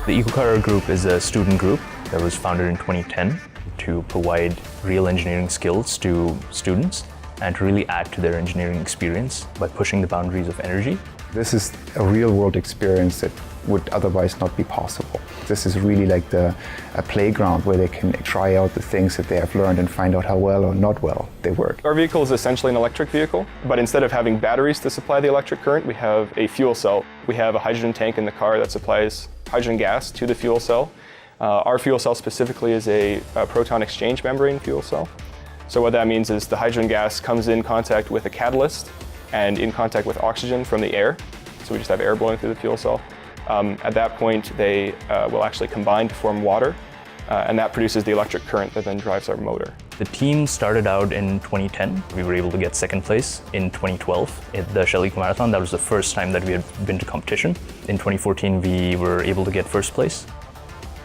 The EcoCar group is a student group that was founded in 2010 to provide real engineering skills to students and to really add to their engineering experience by pushing the boundaries of energy. This is a real-world experience that would otherwise not be possible. This is really like a playground where they can try out the things that they have learned and find out how well or not well they work. Our vehicle is essentially an electric vehicle, but instead of having batteries to supply the electric current, we have a fuel cell. We have a hydrogen tank in the car that supplies hydrogen gas to the fuel cell. Our fuel cell specifically is a proton exchange membrane fuel cell. So what that means is the hydrogen gas comes in contact with a catalyst and in contact with oxygen from the air. So we just have air blowing through the fuel cell. At that point, they will actually combine to form water, and that produces the electric current that then drives our motor. The team started out in 2010. We were able to get second place in 2012 at the Shell Eco Marathon. That was the first time that we had been to competition. In 2014, we were able to get first place.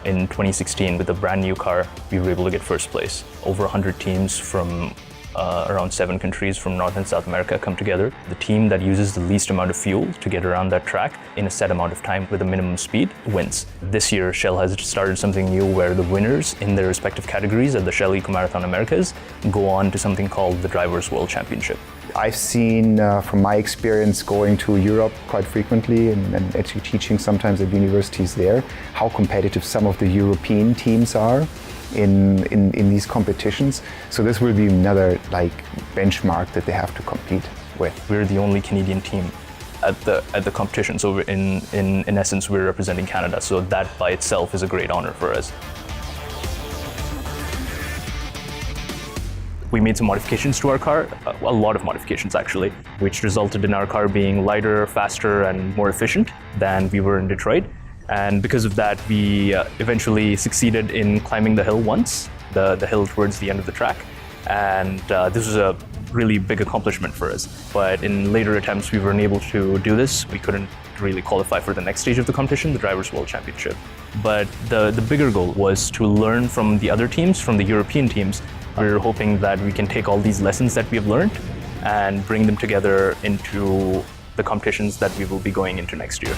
In 2016, with a brand new car, we were able to get first place. Over 100 teams from around 7 countries from North and South America come together. The team that uses the least amount of fuel to get around that track in a set amount of time with a minimum speed wins. This year, Shell has started something new where the winners in their respective categories at the Shell Eco Marathon Americas go on to something called the Drivers' World Championship. I've seen, from my experience going to Europe quite frequently and actually teaching sometimes at universities there, how competitive some of the European teams are in these competitions. So this will be another benchmark that they have to compete with. We're the only Canadian team at the competition, so in essence we're representing Canada, so that by itself is a great honor for us. We made some modifications to our car, a lot of modifications actually, which resulted in our car being lighter, faster, and more efficient than we were in Detroit. And because of that, we eventually succeeded in climbing the hill once, the hill towards the end of the track. And this was a really big accomplishment for us. But in later attempts, we weren't able to do this. We couldn't really qualify for the next stage of the competition, the Drivers' World Championship. But the bigger goal was to learn from the other teams, from the European teams. We're hoping that we can take all these lessons that we have learned and bring them together into the competitions that we will be going into next year.